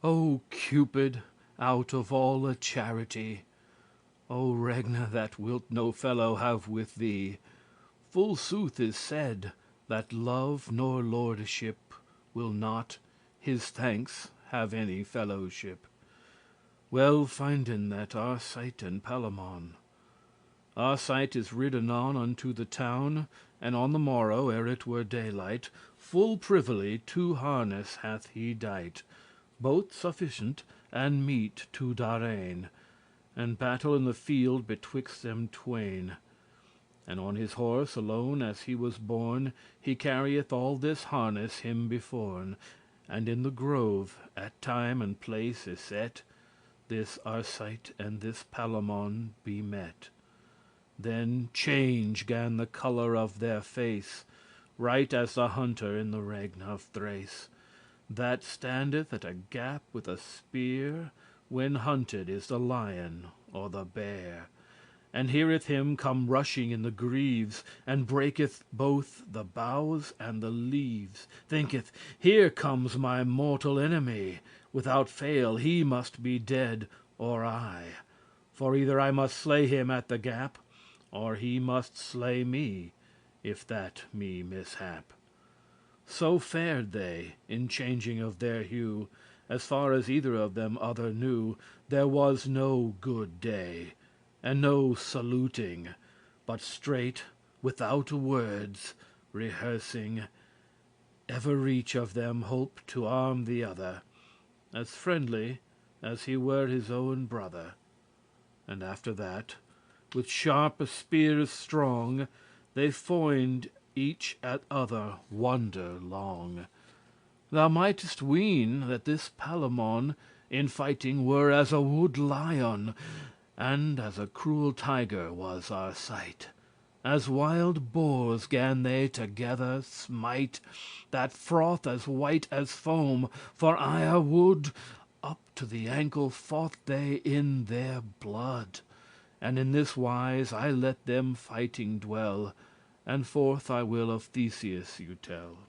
O Cupid, out of alle charity, O regne that wilt no fellow have with thee, Full sooth is said, that love nor lordeship will not his thanks have any fellowship. Well finden that Arcite and Palamon. Arcite is ridden on unto the town, and on the morrow, ere it were daylight, full privily 2 harness hath he dight, both sufficient and meet to darraign, and battle in the field betwixt them twain. And on his horse alone as he was born, he carrieth all this harness him beforn, and in the grove at time and place y set, this Arcite and this Palamon be met. Then change gan the colour of their face, right as the hunter in the regne of Thrace, that standeth at a gap with a spear, when hunted is the lion or the bear, and heareth him come rushing in the greaves, and breaketh both the boughs and the leaves, thinketh, here comes my mortal enemy, without fail he must be dead or I, for either I must slay him at the gap, or he must slay me, if that me mishap. So fared they, in changing of their hue, as far as either of them other knew. There was no good day, and no saluting, but straight, withoute words, rehearsing, ever each of them holp to arm the other, as friendly as he were his owen brother. And after that, with sharpe speares strong, they foined each at other wonder long. Thou mightest ween that this Palamon in fighting were as a wood lion, and as a cruel tiger was Arcite. As wild boars gan they together smite, that froth as white as foam, for ire wood, up to the ankle fought they in their blood. And in this wise I let them fighting dwell, and forth I will of Theseus you tell.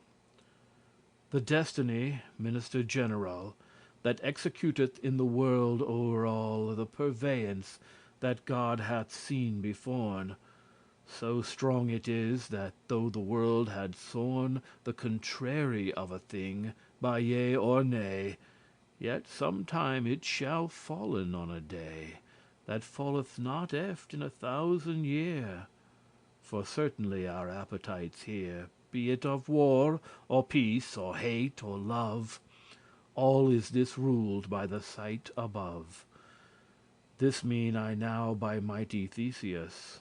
The destiny, minister general, that executeth in the world o'er all the purveyance that God hath seen beforn, so strong it is, that though the world had sworn the contrary of a thing, by yea or nay, yet sometime it shall fallen on a day, that falleth not eft in 1,000 year. For certainly our appetites here, be it of war, or peace, or hate, or love, all is this ruled by the sight above. This mean I now by mighty Theseus,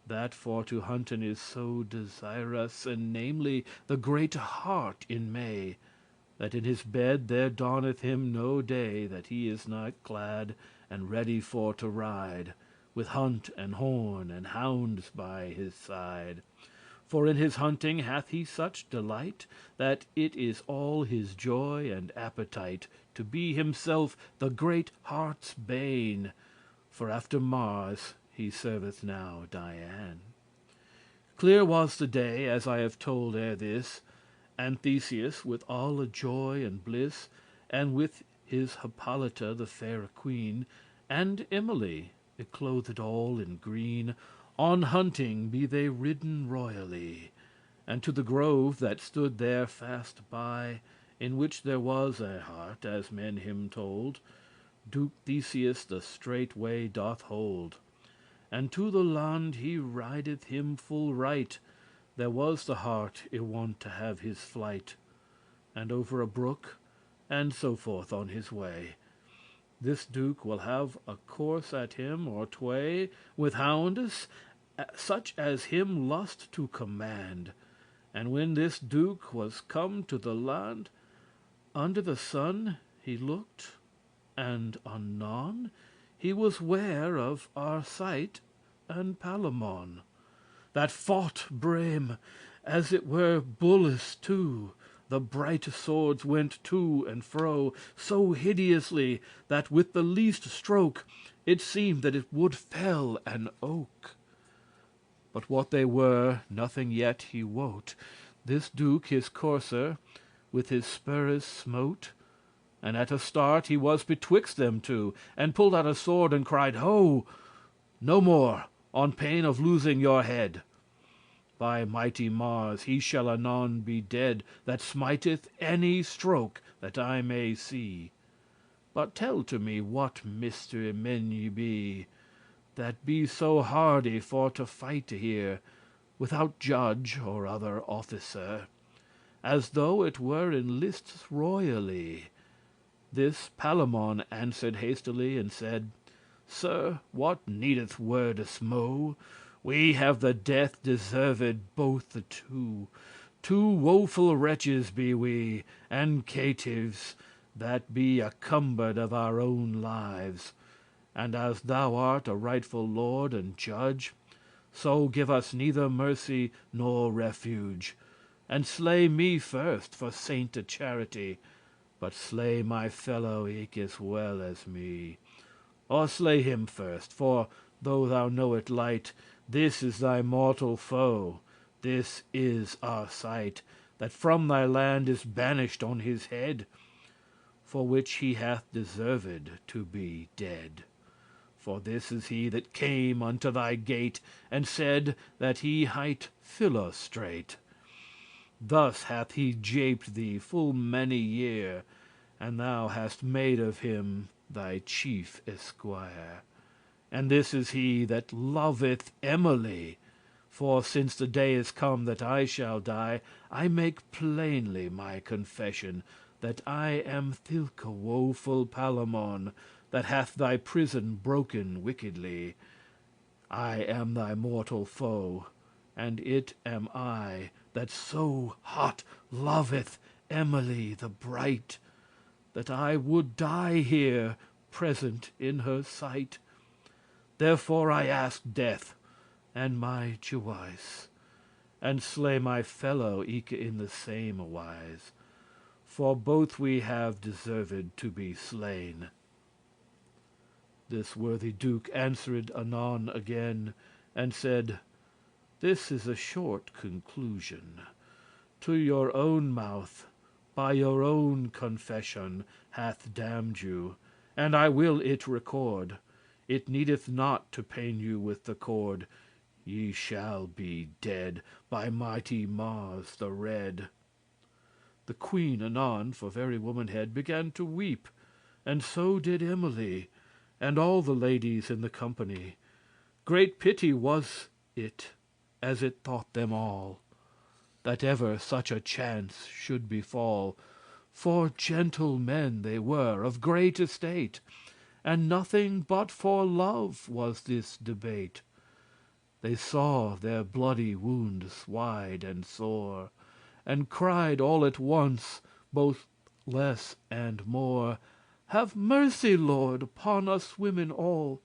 that for to hunten is so desirous, and namely the greate hart in May, that in his bed there dawneth him no day that he is not clad and ready for to ride, with hunt and horn and hounds by his side. For in his hunting hath he such delight, that it is all his joy and appetite to be himself the great hart's bane, for after Mars he serveth now Diane. Clear was the day, as I have told ere this, and Theseus with alle joy and bliss, and with his Hippolyta the faire queen, and Emily, y-clothed all in green, on hunting be they ridden royally, and to the grove that stood there fast by, in which there was a hart, as men him told, Duke Theseus the straight way doth hold, and to the land he rideth him full right. There was the hart y wont to have his flight, and over a brook, and so forth on his way. This Duke will have a course at him or tway, with houndes, such as him lust to command. And when this Duke was come to the land, under the sun he looked, and anon he was ware of Arcite and Palamon, that fought breme, as it were bulles two. The bright swords went to and fro so hideously, that with the least stroke it seemed that it would fell an oak. But what they were, nothing yet he wote. This Duke his courser with his spurres smote, and at a start he was betwixt them two, and pulled out a sword and cried, "Ho! no more, on pain of losing your head." By mighty Mars, he shall anon be dead that smiteth any stroke that I may see. But tell to me what mystery men ye be, that be so hardy for to fighte here, without judge or other officer, as though it were in lists royally. This Palamon answered hastily and said, "Sir, what needeth wordes mo'? We have the death deserved both the two. Two woeful wretches be we, and caitives, that be accumbered of our own lives. And as thou art a rightful lord and judge, so give us neither mercy nor refuge, and slay me first for sainte charity, but slay my fellow eke as well as me. Or slay him first, for, though thou know it light, this is thy mortal foe, this is Arcite, that from thy land is banished on his head, for which he hath deserved to be dead. For this is he that came unto thy gate, and said that he hight Philostrate. Thus hath he japed thee full many year, and thou hast made of him thy chief esquire. And this is he that loveth Emily. For since the day is come that I shall die, I make plainly my confession, that I am thilke woeful Palamon, that hath thy prison broken wickedly. I am thy mortal foe, and it am I that so hot loveth Emily the bright, that I would die here present in her sight. Therefore I ask death and my jewise, and slay my fellow eke in the same wise, for both we have deserved to be slain." This worthy duke answered anon again, and said, "This is a short conclusion. To your own mouth, by your own confession, hath damned you, and I will it record. It needeth not to pain you with the cord. Ye shall be dead, by mighty Mars the Red." The queen anon, for very womanhead, began to weep, and so did Emily, and all the ladies in the company. Great pity was it, as it thought them all, that ever such a chance should befall. For gentle men they were, of great estate, and nothing but for love was this debate. They saw their bloody woundes wide and sore, and cried all at once, both less and more, "Have mercy, Lord, upon us women all!"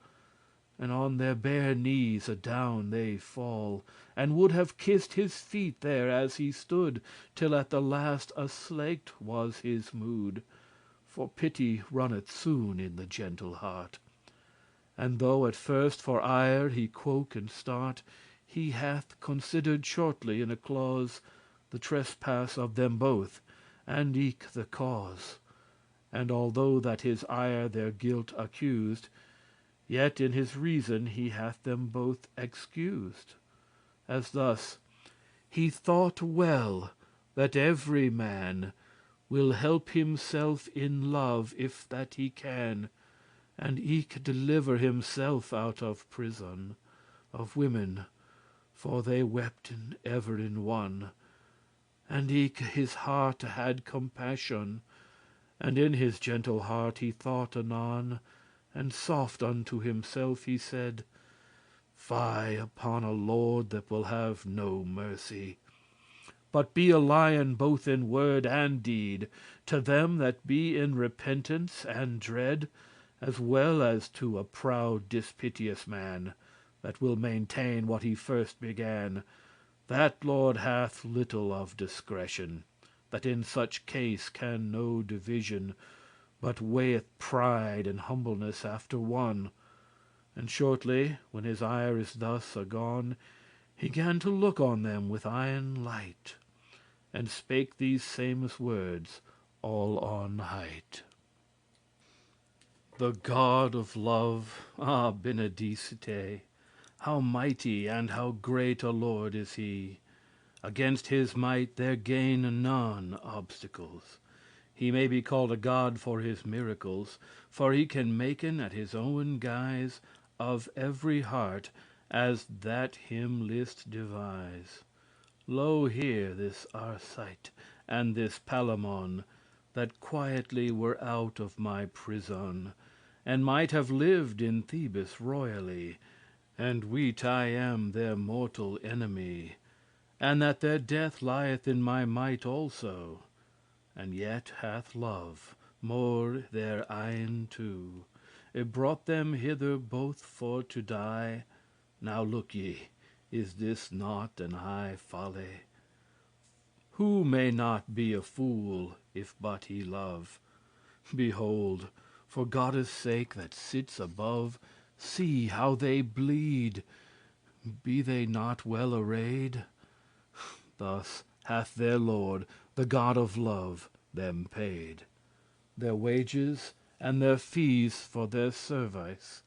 And on their bare knees adown they fall, and would have kissed his feet there as he stood, till at the last aslaked was his mood. For pity runneth soon in the gentle heart. And though at first for ire he quoke and start, he hath considered shortly in a clause the trespass of them both, and eke the cause. And although that his ire their guilt accused, yet in his reason he hath them both excused. As thus: he thought well that every man will help himself in love if that he can, and eke deliver himself out of prison of women, for they wepten ever in one. And eke his hearte had compassion, and in his gentle heart he thought anon, and soft unto himself he said, "Fie upon a lord that will have no mercy, but be a lion both in word and deed, to them that be in repentance and dread, as well as to a proud dispiteous man, that will maintain what he first began. That lord hath little of discretion, that in such case can no division, but weigheth pride and humbleness after one." And shortly, when his ire is thus agone, he gan to look on them with eyen light, and spake these sames wordes all on height: "The God of love, ah, benedicite! How mighty and how great a lord is he! Against his might there gain none obstacles. He may be called a god for his miracles, for he can maken at his owen guise of every heart as that him list devise. Lo here this Arcite and this Palamon, that quietly were out of my prison, and might have lived in Thebes royally, and weet I am their mortal enemy, and that their death lieth in my might also, and yet hath love more their eyen too brought them hither both for to die. Now look ye, is this not an high folly? Who may not be a fool if but he love? Behold, for Godde's sake that sits above, see how they bleed. Be they not well arrayed? Thus hath their Lord, the God of love, them paid their wages and their fees for their service,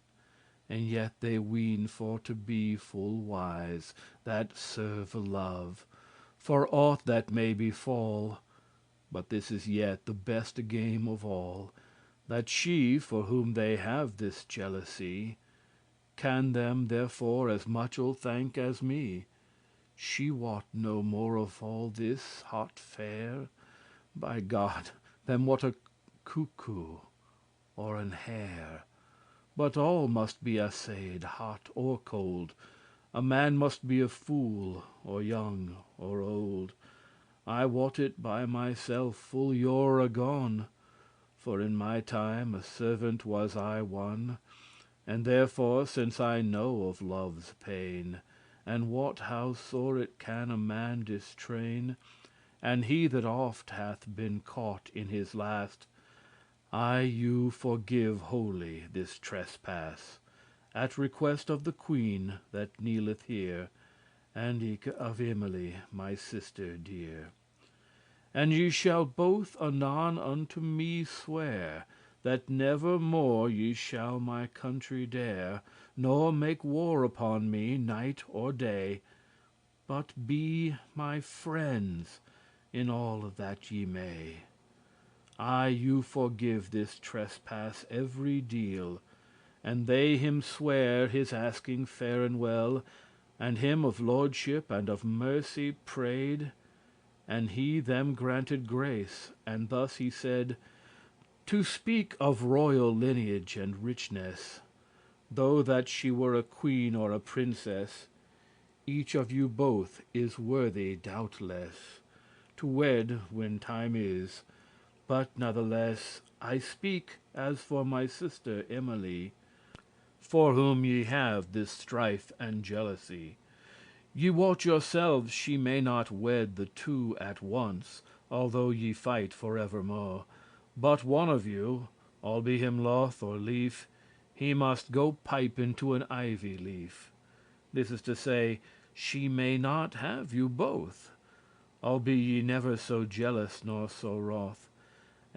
and yet they ween for to be full wise that serve love, for aught that may befall. But this is yet the beste game of all, that she, for whom they have this jealousy, can them therefore as muchel thank as me. She wot no more of all this hot fare, by God, than what a cuckoo or an hare. But all must be assayed, hot or cold. A man must be a fool, or young or old. I wot it by myself full yore agone, for in my time a servant was I one, and therefore, since I know of love's pain, and wot how sore it can a man distrain, and he that oft hath been caught in his last, I you forgive wholly this trespass, at request of the queen that kneeleth here, and eke of Emily, my sister dear. And ye shall both anon unto me swear, that never more ye shall my country dare, nor make war upon me night or day, but be my friends in all that ye may. I you forgive this trespass every deal, and they him swear his asking fair and well, and him of lordship and of mercy prayed, and he them granted grace, and thus he said: To speak of royal lineage and richess, though that she were a queen or a princess, each of you both is worthy doubteless to wed when time is. But natheless I speak as for my sister Emily, for whom ye have this strife and jealousy. Ye wot yourselves she may not wed the two at once, although ye fight for evermore. But one of you, all be him loth or lief, he must go pipe into an ivy leaf. This is to say, she may not have you both, albe ye never so jealous nor so wroth.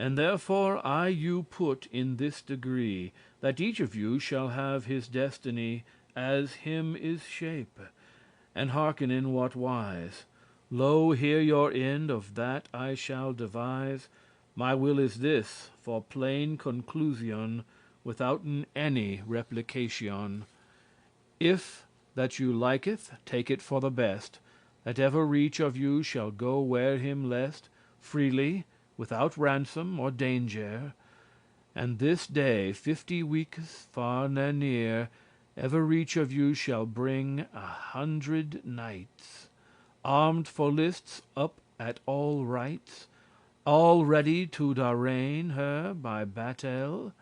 And therefore I you put in this degree, that each of you shall have his destiny as him is shape. And hearken in what wise. Lo here your end of that I shall devise. My will is this, for plain conclusion, withouten any replication. If that you liketh, take it for the best, that evereach of you shall go where him lest, freely, without ransom or danger. And this day 50 weekes far ne near, evereach of you shall bring 100 knights, armed for lists up at all rights, all ready to darraign her by battle.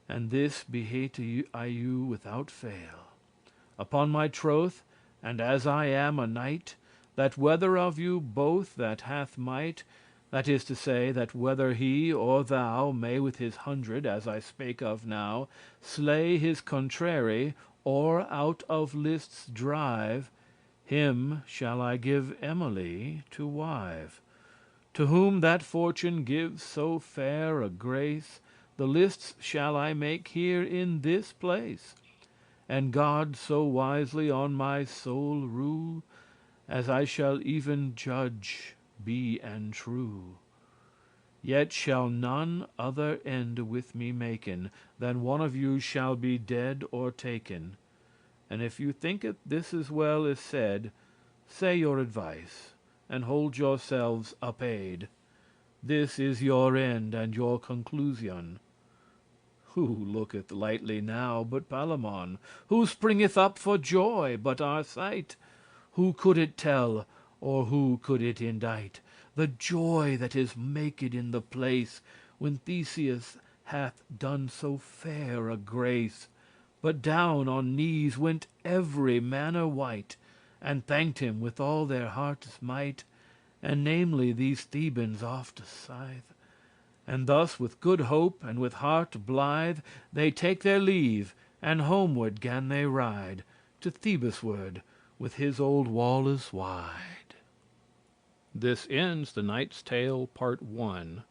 And this behete I you without fail, upon my troth, and as I am a knight, that whether of you both that hath might, that is to say, that whether he or thou may with his 100, as I spake of now, slay his contrary, or out of lists drive, him shall I give Emily to wive. To whom that fortune gives so fair a grace, the lists shall I make here in this place, and God so wisely on my soul rule, as I shall even judge be and true. Yet shall none other end with me maken, than one of you shall be dead or taken. And if you think it this as well is said, say your advice, and hold yourselves apaid. This is your end and your conclusion. Who looketh lightly now but Palamon? Who springeth up for joy but Arcite? Who could it tell, or who could it indite, the joy that is maked in the place, when Theseus hath done so fair a grace? But down on knees went every manner wight, and thanked him with all their hearte's might, and namely these Thebans oft sithe. And thus with good hope and with heart blithe they take their leave, and homeward gan they ride, to Thebesward with his old walles wide. This ends the Knight's Tale Part 1.